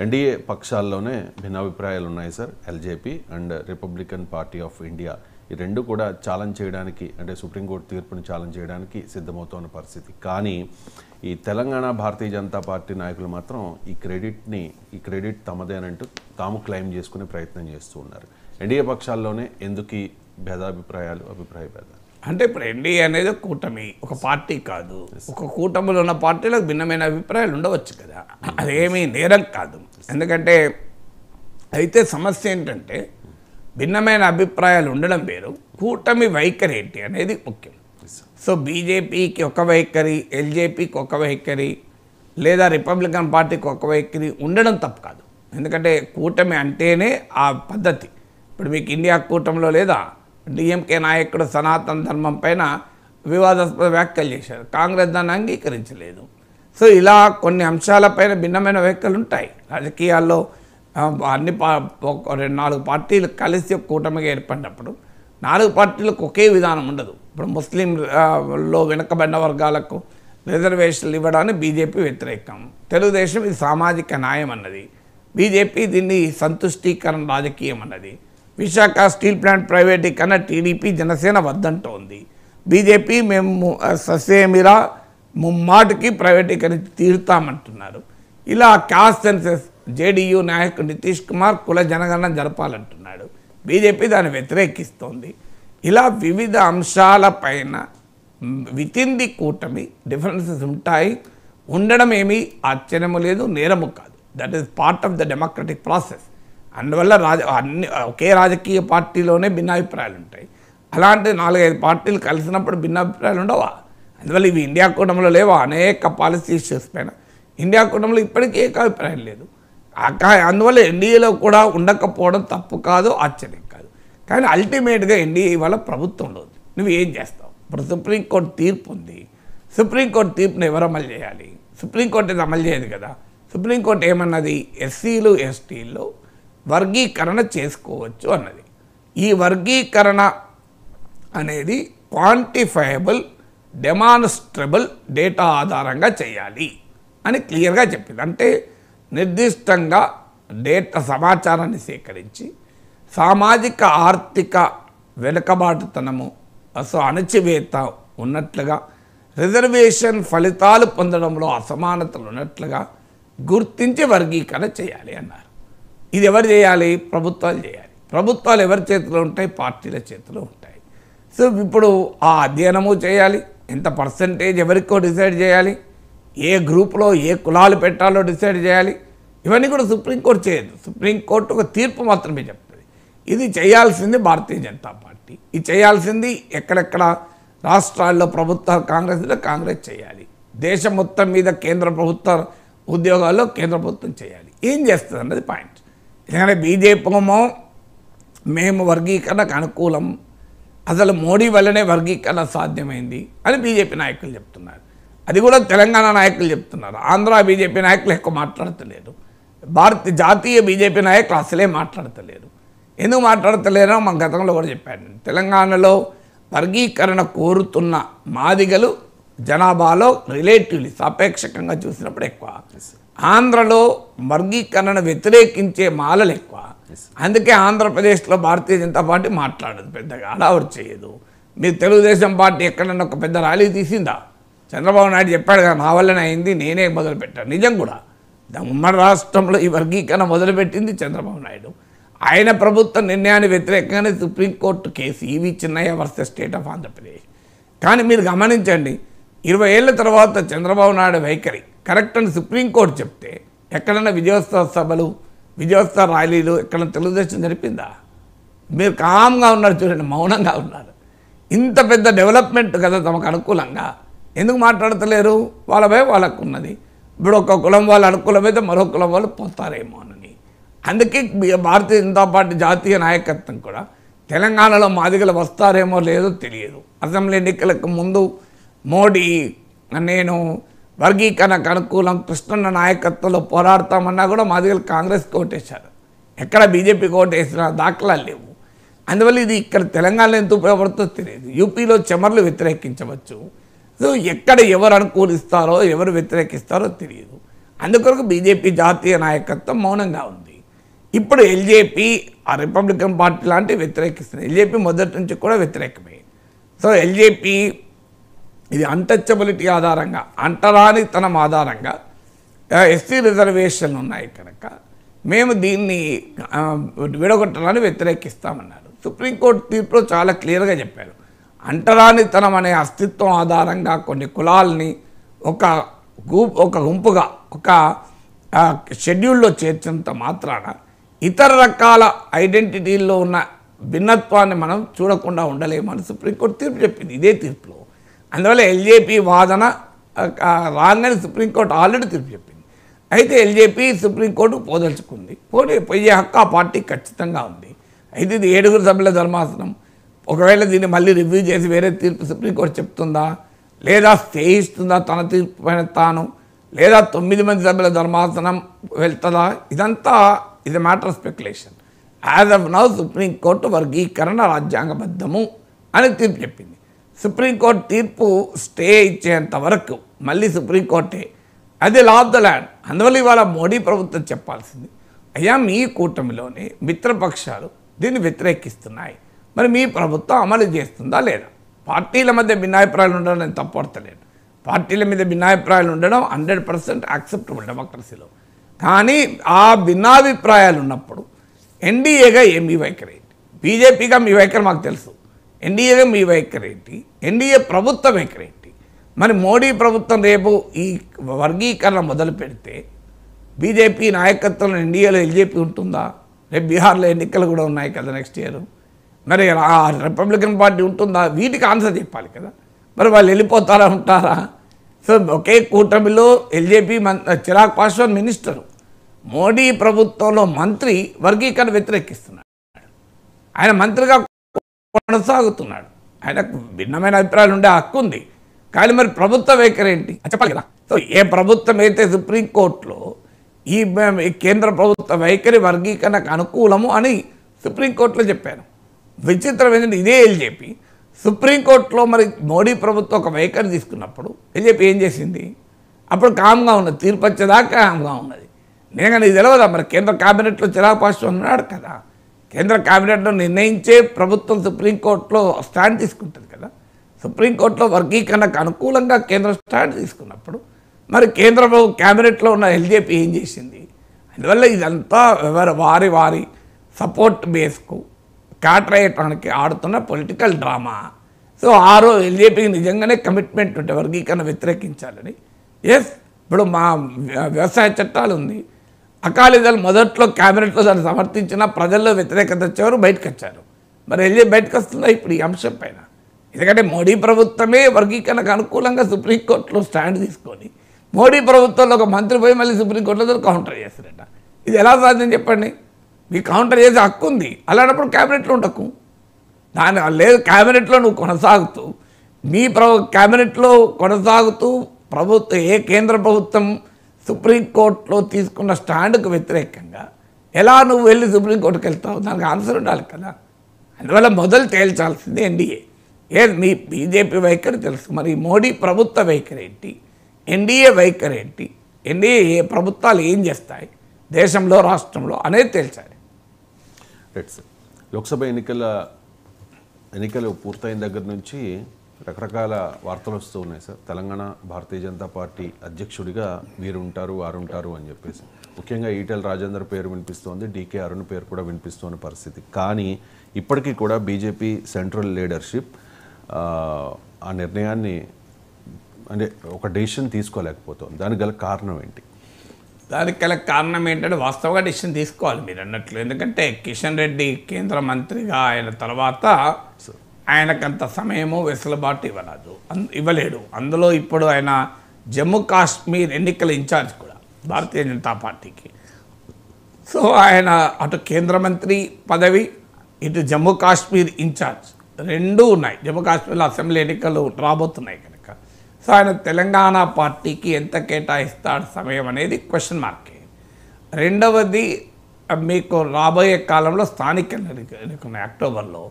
ఎన్డీఏ పక్షాల్లోనే భిన్నాభిప్రాయాలు ఉన్నాయి sir. LJP and Republican party of India ఈ రెండు కూడా ఛాలెంజ్ చేయడానికి, అంటే సుప్రీంకోర్టు తీర్పుని ఛాలెంజ్ చేయడానికి సిద్ధమవుతున్న పరిస్థితి. కానీ ఈ తెలంగాణ భారతీయ జనతా పార్టీ నాయకులు మాత్రం ఈ క్రెడిట్ తమదేనంటూ తాము క్లెయిమ్ చేసుకునే ప్రయత్నం చేస్తూ ఉన్నారు. ఎన్డీఏ పక్షాల్లోనే ఎందుకు ఈ అభిప్రాయ భేదాలు? అంటే ఇప్పుడు ఎన్డీఏ అనేది కూటమి, ఒక పార్టీ కాదు. ఒక కూటమిలో ఉన్న పార్టీలకు భిన్నమైన అభిప్రాయాలు ఉండవచ్చు కదా, అదేమీ నేరం కాదు. ఎందుకంటే అయితే సమస్య ఏంటంటే భిన్నమైన అభిప్రాయాలు ఉండడం వేరు, కూటమి వైఖరి ఏంటి అనేది ముఖ్యం. సో బీజేపీకి ఒక వైఖరి, LJPకి ఒక వైఖరి, లేదా రిపబ్లికన్ పార్టీకి ఒక వైఖరి ఉండడం తప్పు కాదు. ఎందుకంటే కూటమి అంటేనే ఆ పద్ధతి. ఇప్పుడు మీకు ఇండియా కూటమిలో లేదా DMK నాయకుడు సనాతన ధర్మం పైన వివాదాస్పద వ్యాఖ్యలు చేశారు, కాంగ్రెస్ దాన్ని అంగీకరించలేదు. సో ఇలా కొన్ని అంశాలపైన భిన్నమైన వ్యాఖ్యలు ఉంటాయి రాజకీయాల్లో. అన్ని 2-4 పార్టీలు కలిసి కూటమిగా ఏర్పడినప్పుడు 4 పార్టీలకు ఒకే విధానం ఉండదు. ఇప్పుడు ముస్లింలో వెనుకబడిన వర్గాలకు రిజర్వేషన్లు ఇవ్వడానికి బీజేపీ వ్యతిరేకం, తెలుగుదేశం ఇది సామాజిక న్యాయం అన్నది, బీజేపీ దీన్ని సంతుష్టీకరణ రాజకీయం అన్నది, విశాఖ స్టీల్ ప్లాంట్ ప్రైవేటీకరణ టీడీపీ జనసేన వద్దంటోంది, బీజేపీ మేము ససేమిరా ముమ్మాటికి ప్రైవేటీకరించి తీరుతామంటున్నారు. ఇలా క్యాస్ట్ సెన్సెస్ JDU నాయకుడు నితీష్ కుమార్ కుల జనగణన జరపాలంటున్నాడు, బీజేపీ దాన్ని వ్యతిరేకిస్తోంది. ఇలా వివిధ అంశాలపైన విత్ ఇన్ ది కూటమి డిఫరెన్సెస్ ఉంటాయి. ఉండడం ఏమీ ఆశ్చర్యము లేదు, నేరము కాదు. That is part of the democratic process. అందువల్ల ఒకే రాజకీయ పార్టీలోనే భిన్నాభిప్రాయాలు ఉంటాయి. అలాంటి 4-5 పార్టీలు కలిసినప్పుడు భిన్నాభిప్రాయాలు ఉండవా? అందువల్ల ఇవి ఇండియా కూటమిలో లేవా? అనేక పాలసీ ఇష్యూస్ పైన ఇండియా కూటమిలో ఇప్పటికీ ఏకాభిప్రాయం లేదు. అందువల్ల ఎన్డీఏలో కూడా ఉండకపోవడం తప్పు కాదు, ఆశ్చర్యం కాదు. కానీ అల్టిమేట్గా ఎన్డీఏ ఇవాళ ప్రభుత్వంలో ఉంది. నువ్వు ఏం చేస్తావు? ఇప్పుడు సుప్రీంకోర్టు తీర్పు ఉంది. సుప్రీంకోర్టు తీర్పును ఎవరు అమలు చేయాలి? సుప్రీంకోర్టు ఇది అమలు చేయదు కదా. సుప్రీంకోర్టు ఏమన్నది? ఎస్సీలు ఎస్టీలు వర్గీకరణ చేసుకోవచ్చు అన్నది. ఈ వర్గీకరణ అనేది క్వాంటిఫైయబుల్ డెమాన్స్ట్రబుల్ డేటా ఆధారంగా చేయాలి అని క్లియర్గా చెప్పింది. అంటే నిర్దిష్టంగా డేటా సమాచారాన్ని సేకరించి సామాజిక ఆర్థిక వెనుకబాటుతనము అణచివేత ఉన్నట్లుగా, రిజర్వేషన్ ఫలితాలు పొందడంలో అసమానతలు ఉన్నట్లుగా గుర్తించి వర్గీకరణ చేయాలి అన్నారు. ఇది ఎవరు చేయాలి? ప్రభుత్వాలు చేయాలి. ప్రభుత్వాలు ఎవరి చేతిలో ఉంటాయి? పార్టీల చేతిలో ఉంటాయి. సో ఇప్పుడు ఆ అధ్యయనము చేయాలి. ఎంత పర్సంటేజ్ ఎవరికో డిసైడ్ చేయాలి. ఏ గ్రూప్లో ఏ కులాలు పెట్టాలో డిసైడ్ చేయాలి. ఇవన్నీ కూడా సుప్రీంకోర్టు చేయదు. సుప్రీంకోర్టు ఒక తీర్పు మాత్రమే చెప్తుంది. ఇది చేయాల్సింది భారతీయ జనతా పార్టీ. ఇది చేయాల్సింది ఎక్కడెక్కడ రాష్ట్రాల్లో ప్రభుత్వాలు కాంగ్రెస్ చేయాలి. దేశం మొత్తం మీద కేంద్ర ప్రభుత్వ ఉద్యోగాల్లో కేంద్ర ప్రభుత్వం చేయాలి. ఏం చేస్తుంది అన్నది పాయింట్. ఎందుకంటే బీజేపీ మేము వర్గీకరణకు అనుకూలం, అసలు మోడీ వల్లనే వర్గీకరణ సాధ్యమైంది అని బీజేపీ నాయకులు చెప్తున్నారు. అది కూడా తెలంగాణ నాయకులు చెప్తున్నారు. ఆంధ్ర బీజేపీ నాయకులు ఎక్కువ మాట్లాడతలేరు. జాతీయ బీజేపీ నాయకులు అసలే మాట్లాడతలేరు. ఎందుకు మాట్లాడతలేరో మన గతంలో కూడా చెప్పాను. తెలంగాణలో వర్గీకరణ కోరుతున్న మాదిగలు జనాభాలో రిలేటివ్లీ సాపేక్షకంగా చూసినప్పుడు ఎక్కువ. ఆంధ్రలో వర్గీకరణ వ్యతిరేకించే మాలలు ఎక్కువ. అందుకే ఆంధ్రప్రదేశ్లో భారతీయ జనతా పార్టీ మాట్లాడదు, పెద్దగా అడావర్ చేయదు. మీరు తెలుగుదేశం పార్టీ ఎక్కడన్నా ఒక పెద్ద ర్యాలీ తీసిందా? చంద్రబాబు నాయుడు చెప్పాడు కదా, నా వల్లనే అయింది, నేనే మొదలుపెట్టాను. నిజం కూడా ఉమ్మడి రాష్ట్రంలో ఈ వర్గీకరణ మొదలుపెట్టింది చంద్రబాబు నాయుడు. ఆయన ప్రభుత్వ నిర్ణయాన్ని వ్యతిరేకంగానే supreme court case EV Chinnaiah versus state of Andhra Pradesh. కానీ మీరు గమనించండి, 20 ఏళ్ళ తర్వాత చంద్రబాబు నాయుడు వైఖరి కరెక్ట్ అని సుప్రీంకోర్టు చెప్తే ఎక్కడన్నా విజయోత్సవ సభలు, విజయోత్సవ ర్యాలీలు ఎక్కడన్నా తెలుగుదేశం జరిపిందా? మీరు కామ్గా ఉన్నారు చూడండి, మౌనంగా ఉన్నారు. ఇంత పెద్ద డెవలప్మెంట్ కదా తమకు అనుకూలంగా, ఎందుకు మాట్లాడతలేరు? వాళ్ళ భయం వాళ్ళకు ఉన్నది. ఇప్పుడు ఒక కులం వాళ్ళు అనుకూలమైతే మరో కులం వాళ్ళు పోతారేమో అని. అందుకే భారతీయ జనతా పార్టీ జాతీయ నాయకత్వం కూడా తెలంగాణలో మాదిగలు వస్తారేమో లేదో తెలియదు. అసెంబ్లీ ఎన్నికలకు ముందు మోడీ నేను వర్గీకరణకు అనుకూలం కృష్ణన్న నాయకత్వంలో పోరాడతామన్నా కూడా మాదిగలు కాంగ్రెస్కి ఓటేశారు. ఎక్కడ బీజేపీకి ఓటేసిన దాఖలాలు లేవు. అందువల్ల ఇది ఇక్కడ తెలంగాణలో ఎంత ఉపయోగపడుతుందో తెలియదు. యూపీలో చెమర్లు వ్యతిరేకించవచ్చు. సో ఎక్కడ ఎవరు అనుకూలిస్తారో ఎవరు వ్యతిరేకిస్తారో తెలియదు. అందుకొరకు బీజేపీ జాతీయ నాయకత్వం మౌనంగా ఉంది. ఇప్పుడు ఎల్జేపీ ఆ రిపబ్లికన్ పార్టీ లాంటివి వ్యతిరేకిస్తుంది. ఎల్జేపీ మొదటి నుంచి కూడా వ్యతిరేకమే. సో ఎల్జేపీ ఇది అన్టచబిలిటీ ఆధారంగా, అంటరానితనం ఆధారంగా ఎస్సీ రిజర్వేషన్లు ఉన్నాయి కనుక మేము దీన్ని విడగొట్టాలని వ్యతిరేకిస్తామన్నారు. సుప్రీంకోర్టు తీర్పులో చాలా క్లియర్గా చెప్పారు. అంటరానితనం అనే అస్తిత్వం ఆధారంగా కొన్ని కులాల్ని ఒక గుంపుగా ఒక షెడ్యూల్లో చేర్చినంత మాత్రాన ఇతర రకాల ఐడెంటిటీల్లో ఉన్న భిన్నత్వాన్ని మనం చూడకుండా ఉండలేమని సుప్రీంకోర్టు తీర్పు చెప్పింది ఇదే తీర్పులో. అందువల్ల ఎల్జేపీ వాదన రాగానే సుప్రీంకోర్టు ఆల్రెడీ తీర్పు చెప్పింది. అయితే ఎల్జేపీ సుప్రీంకోర్టు పోదలుచుకుంది. పోయే హక్కు ఆ పార్టీ ఖచ్చితంగా ఉంది. అయితే ఇది 7 సభ్యుల ధర్మాసనం. ఒకవేళ దీన్ని మళ్ళీ రివ్యూ చేసి వేరే తీర్పు సుప్రీంకోర్టు చెప్తుందా, లేదా స్టే ఇస్తుందా తన తీర్పు పైన తాను, లేదా 9 సభ్యుల ధర్మాసనం వెళ్తుందా, ఇదంతా ఇది matter of speculation. As of now supreme court వర్గీకరణ రాజ్యాంగబద్ధము అని తీర్పు చెప్పింది. సుప్రీంకోర్టు తీర్పు స్టే ఇచ్చేంత వరకు మళ్ళీ సుప్రీంకోర్టే అది లా ఆఫ్ ద ల్యాండ్. అందువల్ల ఇవాళ మోడీ ప్రభుత్వం చెప్పాల్సింది, అయ్యా మీ కూటమిలోనే మిత్రపక్షాలు దీన్ని వ్యతిరేకిస్తున్నాయి, మరి మీ ప్రభుత్వం అమలు చేస్తుందా లేదా? పార్టీల మధ్య భిన్నాభిప్రాయాలు ఉండడం నేను తప్పడతలేను. పార్టీల మీద భిన్నాభిప్రాయాలు ఉండడం 100% యాక్సెప్టబుల్ డెమోక్రసీలో. కానీ ఆ భిన్నాభిప్రాయాలు ఉన్నప్పుడు ఎన్డీఏగా మీ వైఖరి ఏంటి? బీజేపీగా మీ వైఖరి మాకు తెలుసు. ఎన్డీఏగా మీ వైఖరి ఏంటి? ఎన్డీఏ ప్రభుత్వ వైఖరి ఏంటి? మరి మోడీ ప్రభుత్వం రేపు ఈ వర్గీకరణ మొదలు పెడితే బీజేపీ నాయకత్వంలో ఎన్డీఏలో ఎల్జేపీ ఉంటుందా? రేపు బీహార్లో ఎన్నికలు కూడా ఉన్నాయి కదా నెక్స్ట్ ఇయర్. మరి రిపబ్లికన్ పార్టీ ఉంటుందా? వీటికి ఆన్సర్ చెప్పాలి కదా. మరి వాళ్ళు వెళ్ళిపోతారా, ఉంటారా? సో ఒకే కూటమిలో ఎల్జేపీ చిరాగ్ పాస్వాన్ మినిస్టరు, మోడీ ప్రభుత్వంలో మంత్రి వర్గీకరణ వ్యతిరేకిస్తున్నాడు. ఆయన మంత్రిగా కొనసాగుతున్నాడు. ఆయనకు భిన్నమైన అభిప్రాయాలు ఉండే హక్కు ఉంది. కానీ మరి ప్రభుత్వ వైఖరి ఏంటి చెప్పాలి కదా. సో ఏ ప్రభుత్వం అయితే సుప్రీంకోర్టులో ఈ కేంద్ర ప్రభుత్వ వైఖరి వర్గీకరణకు అనుకూలము అని సుప్రీంకోర్టులో చెప్పాను. విచిత్రం ఏంటంటే ఇదే ఎల్జేపీ సుప్రీంకోర్టులో మరి మోడీ ప్రభుత్వం ఒక వైఖరి తీసుకున్నప్పుడు ఎల్జేపీ ఏం చేసింది? అప్పుడు కామ్గా ఉన్నది, తీర్పు వచ్చేదాకా కామ్గా ఉన్నది. నేను ఇది తెలియదా? మరి కేంద్ర కేబినెట్లో చిరాగ్ పాస్వాన్ ఉన్నాడు కదా. కేంద్ర కేబినెట్లో నిర్ణయించే ప్రభుత్వం సుప్రీంకోర్టులో స్టాండ్ తీసుకుంటుంది కదా. సుప్రీంకోర్టులో వర్గీకరణకు అనుకూలంగా కేంద్రం స్టాండ్ తీసుకున్నప్పుడు మరి కేంద్ర కేబినెట్లో ఉన్న ఎల్జేపీ ఏం చేసింది? అందువల్ల ఇదంతా వారి సపోర్ట్ బేస్కు కాటరేయటానికి ఆడుతున్న పొలిటికల్ డ్రామా. సో ఎల్జేపీకి నిజంగానే కమిట్మెంట్ ఉంటే వర్గీకరణ వ్యతిరేకించాలని. ఇప్పుడు మా వ్యవసాయ చట్టాలు ఉంది, అకాలీదళ్ మొదట్లో క్యాబినెట్లో దాన్ని సమర్థించిన ప్రజల్లో వ్యతిరేకత వచ్చేవారు బయటకు వచ్చారు. మరి ఎల్జేపీ బయటకు వస్తుందా ఇప్పుడు ఈ అంశం పైన? ఎందుకంటే మోడీ ప్రభుత్వమే వర్గీకరణకు అనుకూలంగా సుప్రీంకోర్టులో స్టాండ్ తీసుకొని మోడీ ప్రభుత్వంలో ఒక మంత్రి పోయి మళ్ళీ సుప్రీంకోర్టులో కౌంటర్ చేస్తారట. ఇది ఎలా సాధ్యం చెప్పండి? మీకు కౌంటర్ చేసే హక్కు ఉంది, అలాంటప్పుడు క్యాబినెట్లో ఉండకు. దాని లేదు, క్యాబినెట్లో నువ్వు కొనసాగుతూ క్యాబినెట్లో కొనసాగుతూ ఏ కేంద్ర ప్రభుత్వం సుప్రీంకోర్టులో తీసుకున్న స్టాండ్కు వ్యతిరేకంగా ఎలా నువ్వు వెళ్ళి సుప్రీంకోర్టుకు వెళ్తావు? దానికి ఆన్సర్ ఉండాలి కదా. అందువల్ల మొదలు తేల్చాల్సింది ఎన్డీఏ. మీ బీజేపీ వైఖరి తెలుసు, మరి మోడీ ప్రభుత్వ వైఖరి ఏంటి, ఎన్డీఏ వైఖరి ఏంటి, ఎన్డీఏ ప్రభుత్వాలు ఏం చేస్తాయి దేశంలో రాష్ట్రంలో అనేది తేల్చాలి. Right sir. లోక్సభ ఎన్నికలు పూర్తయిన దగ్గర నుంచి రకరకాల వార్తలు వస్తూ ఉన్నాయి సార్. తెలంగాణ భారతీయ జనతా పార్టీ అధ్యక్షుడిగా వీరుంటారు వారుంటారు అని చెప్పేసి ముఖ్యంగా ఈటెల రాజేందర్ పేరు వినిపిస్తోంది, డీకే అరుణ్ పేరు కూడా వినిపిస్తున్న పరిస్థితి. కానీ ఇప్పటికీ కూడా బీజేపీ సెంట్రల్ లీడర్షిప్ ఆ నిర్ణయాన్ని అంటే ఒక డెసిషన్ తీసుకోలేకపోతుంది. దానికి గల కారణం ఏంటి? దానికి గల కారణం ఏంటంటే వాస్తవంగా డెసిషన్ తీసుకోవాలి మీరు అన్నట్లు. ఎందుకంటే కిషన్ రెడ్డి కేంద్ర మంత్రిగా ఆయన తర్వాత ఆయనకంత సమయము వెసులుబాటు ఇవ్వలేడు. అందులో ఇప్పుడు ఆయన జమ్మూ కాశ్మీర్ ఎన్నికల ఇన్ఛార్జ్ కూడా భారతీయ జనతా పార్టీకి. సో ఆయన అటు కేంద్ర మంత్రి పదవి, ఇటు జమ్మూ కాశ్మీర్ ఇన్ఛార్జ్ రెండూ ఉన్నాయి. జమ్మూ కాశ్మీర్లో అసెంబ్లీ ఎన్నికలు రాబోతున్నాయి కనుక సో ఆయన తెలంగాణ పార్టీకి ఎంత కేటాయిస్తాడు సమయం అనేది క్వశ్చన్ మార్కే. రెండవది మీకు రాబోయే కాలంలో స్థానిక ఎన్నికలు అక్టోబర్లో,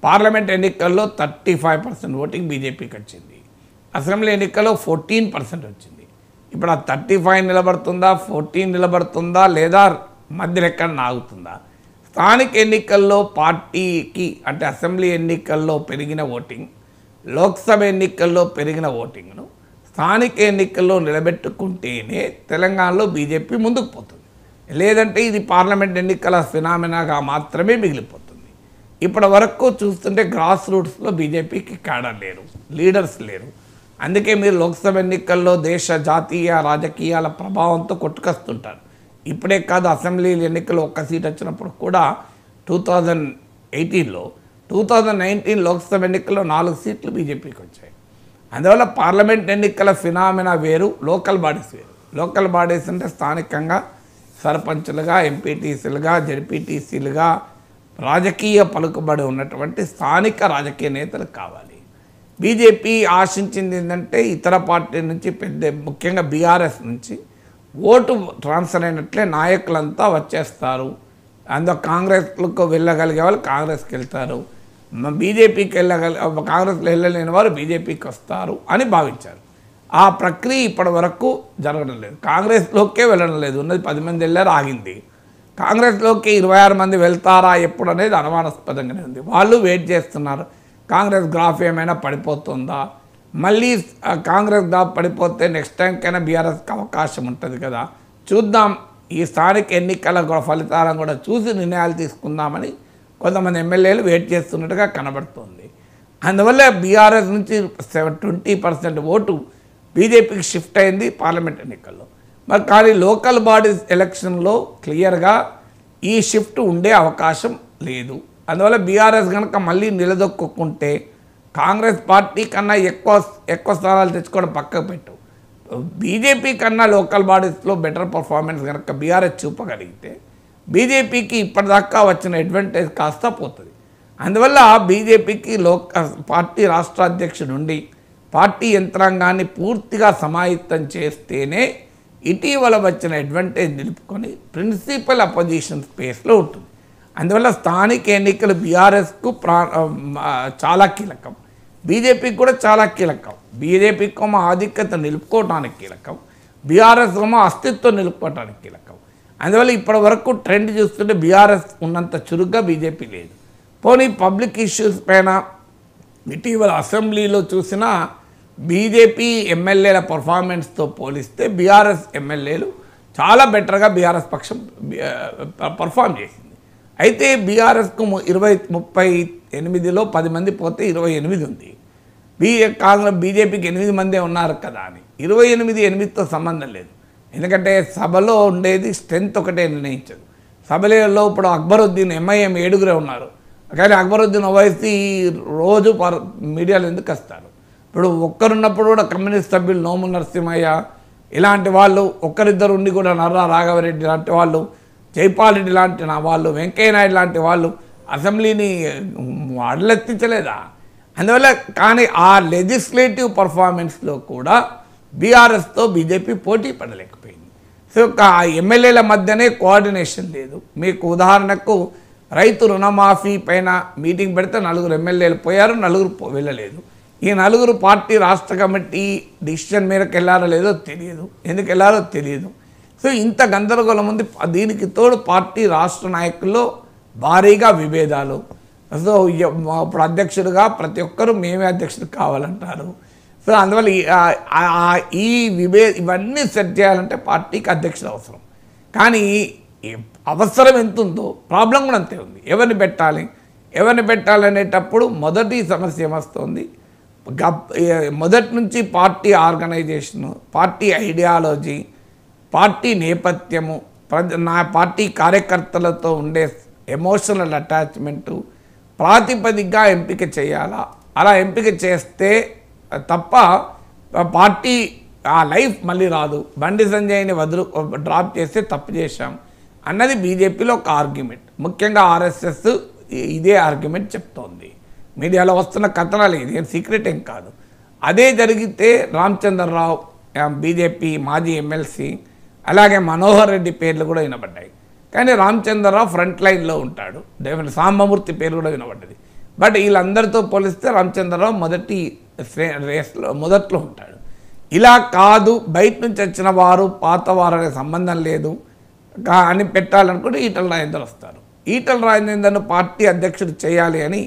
పార్లమెంట్ ఎన్నికల్లో 35% ఓటింగ్ బీజేపీకి వచ్చింది, అసెంబ్లీ ఎన్నికల్లో 14% వచ్చింది. ఇప్పుడు ఆ 35 నిలబడుతుందా, 14 నిలబడుతుందా, లేదా మధ్య లెక్కన ఆగుతుందా? స్థానిక ఎన్నికల్లో పార్టీకి అంటే అసెంబ్లీ ఎన్నికల్లో పెరిగిన ఓటింగ్, లోక్సభ ఎన్నికల్లో పెరిగిన ఓటింగ్ను స్థానిక ఎన్నికల్లో నిలబెట్టుకుంటేనే తెలంగాణలో బీజేపీ ముందుకు పోతుంది. లేదంటే ఇది పార్లమెంట్ ఎన్నికల ఫినామినాగా మాత్రమే మిగిలిపోతుంది. ఇప్పటి వరకు చూస్తుంటే గ్రాస్ రూట్స్లో బీజేపీకి క్యాడర్ లేరు, లీడర్స్ లేరు. అందుకే మీరు లోక్సభ ఎన్నికల్లో దేశ జాతీయ రాజకీయాల ప్రభావంతో కొట్టుకొస్తుంటారు. ఇప్పుడే కాదు, అసెంబ్లీ ఎన్నికల్లో ఒక్క సీట్ వచ్చినప్పుడు కూడా 2018లో 2019 లోక్సభ ఎన్నికల్లో 4 సీట్లు బీజేపీకి వచ్చాయి. అందువల్ల పార్లమెంట్ ఎన్నికల ఫినామినా వేరు, లోకల్ బాడీస్ వేరు. లోకల్ బాడీస్ అంటే స్థానికంగా సర్పంచులుగా, ఎంపీటీసీలుగా, జడ్పీటీసీలుగా రాజకీయ పలుకుబడి ఉన్నటువంటి స్థానిక రాజకీయ నేతలు కావాలి. బీజేపీ ఆశించింది ఏంటంటే ఇతర పార్టీ నుంచి ముఖ్యంగా బీఆర్ఎస్ నుంచి ఓటు ట్రాన్స్ఫర్ అయినట్లే నాయకులంతా వచ్చేస్తారు. అందులో కాంగ్రెస్లకు వెళ్ళగలిగే వాళ్ళు కాంగ్రెస్కి వెళ్తారు, బీజేపీకి కాంగ్రెస్లో వెళ్ళలేని వారు బీజేపీకి వస్తారు అని భావించారు. ఆ ప్రక్రియ ఇప్పటి వరకు జరగడం లేదు. కాంగ్రెస్లోకే వెళ్ళడం లేదు. ఉన్నది 10 మంది వెళ్ళారు, ఆగింది. కాంగ్రెస్లోకి 26 మంది వెళ్తారా ఎప్పుడు అనేది అనుమానాస్పదంగానే ఉంది. వాళ్ళు వెయిట్ చేస్తున్నారు, కాంగ్రెస్ గ్రాఫ్ ఏమైనా పడిపోతుందా, మళ్ళీ కాంగ్రెస్ గ్రాఫ్ పడిపోతే నెక్స్ట్ టైంకైనా బీఆర్ఎస్కి అవకాశం ఉంటుంది కదా, చూద్దాం, ఈ స్థానిక ఎన్నికల ఫలితాలను కూడా చూసి నిర్ణయాలు తీసుకుందామని కొంతమంది ఎమ్మెల్యేలు వెయిట్ చేస్తున్నట్టుగా కనబడుతుంది. అందువల్ల బీఆర్ఎస్ నుంచి 20% ఓటు బీజేపీకి షిఫ్ట్ అయింది పార్లమెంట్ ఎన్నికల్లో. మరి కానీ లోకల్ బాడీస్ ఎలక్షన్లో క్లియర్గా ఈ షిఫ్ట్ ఉండే అవకాశం లేదు. అందువల్ల బీఆర్ఎస్ కనుక మళ్ళీ నిలదొక్కుంటే కాంగ్రెస్ పార్టీ కన్నా ఎక్కువ స్థానాలు తెచ్చుకోవడం పక్కకు పెట్టు, బీజేపీ కన్నా లోకల్ బాడీస్లో బెటర్ పర్ఫార్మెన్స్ కనుక బీఆర్ఎస్ చూపగలిగితే బీజేపీకి ఇప్పటిదాకా వచ్చిన అడ్వాంటేజ్ కాస్త పోతుంది. అందువల్ల బీజేపీకి పార్టీ రాష్ట్ర అధ్యక్షుడు నుండి పార్టీ యంత్రాంగాన్ని పూర్తిగా సమాయత్తం చేస్తేనే ఇటీవల వచ్చిన అడ్వాంటేజ్ నిలుపుకొని ప్రిన్సిపల్ అపోజిషన్ స్పేస్లో ఉంటుంది. అందువల్ల స్థానిక ఎన్నికలు బీఆర్ఎస్కు చాలా కీలకం, బీజేపీకి కూడా చాలా కీలకం. బీజేపీకి ఆధిక్యత నిలుపుకోవడానికి కీలకం, బీఆర్ఎస్ అస్తిత్వం నిలుపుకోవడానికి కీలకం. అందువల్ల ఇప్పటి వరకు ట్రెండ్ చూస్తుంటే బీఆర్ఎస్ ఉన్నంత చురుగ్గా బీజేపీ లేదు. పోనీ పబ్లిక్ ఇష్యూస్ పైన ఇటీవల అసెంబ్లీలో చూసిన బీజేపీ ఎమ్మెల్యేల పర్ఫార్మెన్స్తో పోలిస్తే బీఆర్ఎస్ ఎమ్మెల్యేలు చాలా బెటర్గా బీఆర్ఎస్ పక్షం పర్ఫామ్ చేసింది. అయితే బీఆర్ఎస్కు 38లో 10 మంది పోతే 28 ఉంది. కాంగ్రెస్ బీజేపీకి 8 మందే ఉన్నారు కదా అని 28-8తో సంబంధం లేదు. ఎందుకంటే సభలో ఉండేది స్ట్రెంత్ ఒకటే నిర్ణయించదు. సభలో ఇప్పుడు అక్బరుద్దీన్ ఎంఐఎం 7 ఉన్నారు, కానీ అక్బరుద్దీన్ ఓవైసీ రోజు మీడియాలో ఎందుకు వస్తారు? ఇప్పుడు ఒక్కరున్నప్పుడు కూడా కమ్యూనిస్ట్ సభ్యులు నోము నరసింహయ్య ఇలాంటి వాళ్ళు, ఒక్కరిద్దరు ఉండి కూడా నర్రా రాఘవరెడ్డి లాంటి వాళ్ళు, జైపాల్ రెడ్డి లాంటి వాళ్ళు, వెంకయ్యనాయుడు లాంటి వాళ్ళు అసెంబ్లీని అడలెత్తించలేదా? అందువల్ల కానీ ఆ లెజిస్లేటివ్ పర్ఫార్మెన్స్లో కూడా బీఆర్ఎస్తో బీజేపీ పోటీ పడలేకపోయింది. సో ఎమ్మెల్యేల మధ్యనే కోఆర్డినేషన్ లేదు. మీకు ఉదాహరణకు రైతు రుణమాఫీ పైన మీటింగ్ పెడితే 4 ఎమ్మెల్యేలు పోయారు, 4 వెళ్ళలేదు. ఈ 4 పార్టీ రాష్ట్ర కమిటీ డిసిషన్ మేరకు వెళ్ళారో లేదో తెలియదు, ఎందుకు వెళ్ళారో తెలియదు. సో ఇంత గందరగోళం ఉంది. దీనికి తోడు పార్టీ రాష్ట్ర నాయకుల్లో భారీగా విభేదాలు. సో ఇప్పుడు అధ్యక్షుడిగా ప్రతి ఒక్కరూ మేమే అధ్యక్షుడు కావాలంటారు. సో అందువల్ల ఇవన్నీ సెట్ చేయాలంటే పార్టీకి అధ్యక్షుడు అవసరం. కానీ అవసరం ఎంత ఉందో ప్రాబ్లం కూడా అంతే ఉంది. ఎవరిని పెట్టాలనేటప్పుడు మొదటి సమస్య ఏమొస్తుంది, మొదటి నుంచి party organisation, party ideology, party నేపథ్యము, నా పార్టీ కార్యకర్తలతో ఉండే ఎమోషనల్ అటాచ్మెంటు ప్రాతిపదికగా ఎంపిక చేయాలా. అలా ఎంపిక చేస్తే తప్ప పార్టీ ఆ లైఫ్ మళ్ళీ రాదు. బండి సంజయ్ని డ్రాప్ చేస్తే తప్పు చేశాం అన్నది బీజేపీలో ఒక ఆర్గ్యుమెంట్. ముఖ్యంగా ఆర్ఎస్ఎస్ ఇదే ఆర్గ్యుమెంట్ చెప్తోంది. మీడియాలో వస్తున్న కథనాలు ఇది ఏం సీక్రెట్ ఏం కాదు. అదే జరిగితే రామచంద్రరావు బీజేపీ మాజీ ఎమ్మెల్సీ, అలాగే మనోహర్ రెడ్డి పేర్లు కూడా వినబడ్డాయి. కానీ రామచంద్రరావు ఫ్రంట్ లైన్లో ఉంటాడు, సాంబమూర్తి పేరు కూడా వినబడ్డది. బట్ వీళ్ళందరితో పోలిస్తే రామచంద్రరావు మొదటి రేస్లో మొదట్లో ఉంటాడు. ఇలా కాదు, బయట నుంచి వచ్చిన వారు పాత వారు అనే సంబంధం లేదు అని పెట్టాలనుకుంటే ఈటల రాజేందర్ వస్తారు. ఈటల రాజేందర్ను పార్టీ అధ్యక్షుడు చేయాలి అని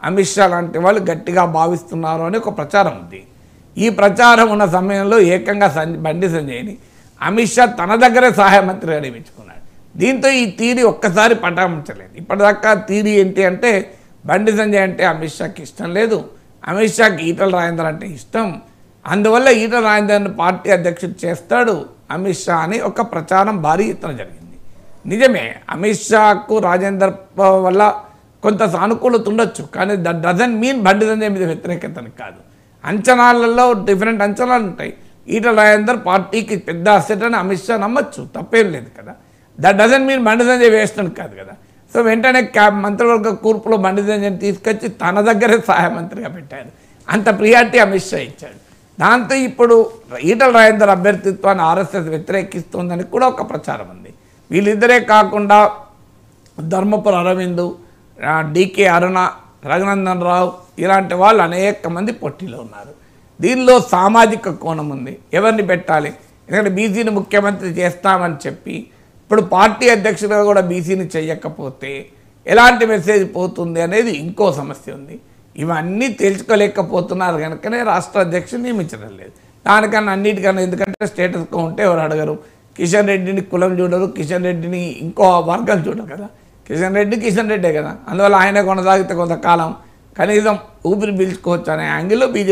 అమిత్ షా లాంటి వాళ్ళు గట్టిగా భావిస్తున్నారు అని ఒక ప్రచారం ఉంది. ఈ ప్రచారం ఉన్న సమయంలో ఏకంగా బండి సంజయ్ని అమిత్ షా తన దగ్గరే సహాయ మంత్రిగా నియమించుకున్నాడు. దీంతో ఈ థీరీ ఒక్కసారి పటామించలేదు. ఇప్పటిదాకా థీరీ ఏంటి అంటే బండి సంజయ్ అంటే అమిత్ షాకి ఇష్టం లేదు, అమిత్ షాకి ఈటల రాజేందర్ అంటే ఇష్టం, అందువల్ల ఈటల రాజేందర్ను పార్టీ అధ్యక్షుడు చేస్తాడు అమిత్ షా అని ఒక ప్రచారం భారీ ఎత్తున జరిగింది. నిజమే, అమిత్ షాకు రాజేందర్ వల్ల కొంత సానుకూలత ఉండొచ్చు, కానీ that doesn't mean Bandi Sanjay మీద వ్యతిరేకతని కాదు. అంచనాలలో డిఫరెంట్ అంచనాలు ఉంటాయి. ఈటల రాజేందర్ పార్టీకి పెద్ద అసెట్ అని అమిత్ షా నమ్మచ్చు, తప్పేం లేదు కదా. That doesn't mean Bandi Sanjay waste అని కాదు కదా. సో వెంటనే మంత్రివర్గ కూర్పులో బండి సంజయ్ని తీసుకొచ్చి తన దగ్గరే సహాయ మంత్రిగా పెట్టారు. అంత ప్రియారిటీ అమిత్ షా ఇచ్చాడు. దాంతో ఇప్పుడు ఈటల రాజేందర్ అభ్యర్థిత్వాన్ని ఆర్ఎస్ఎస్ వ్యతిరేకిస్తుందని కూడా ఒక ప్రచారం ఉంది. వీళ్ళిద్దరే కాకుండా ధర్మపుర అరవింద్, డికే అరుణ, రఘునందన్ రావు ఇలాంటి వాళ్ళు అనేక మంది పోటీలో ఉన్నారు. దీనిలో సామాజిక కోణం ఉంది. ఎవరిని పెట్టాలి? ఎందుకంటే బీసీని ముఖ్యమంత్రి చేస్తామని చెప్పి ఇప్పుడు పార్టీ అధ్యక్షుడిగా కూడా బీసీని చేయకపోతే ఎలాంటి మెసేజ్ పోతుంది అనేది ఇంకో సమస్య ఉంది. ఇవన్నీ తెలుసుకోలేకపోతున్నారు కనుకనే రాష్ట్ర అధ్యక్షుడు నియమించడం లేదు. దానికన్నా అన్నిటికన్నా, ఎందుకంటే స్టేటస్ కో ఉంటే ఎవరు అడగరు. కిషన్ రెడ్డిని కులం చూడరు, కిషన్ రెడ్డిని ఇంకో వర్గం చూడరు కదా. కిషన్ రెడ్డే కదా. అందువల్ల ఆయన కొనసాగితే కొంతకాలం కనీసం ఊపిరి పీల్చుకోవచ్చు అనే యాంగిల్లో బీజేపీ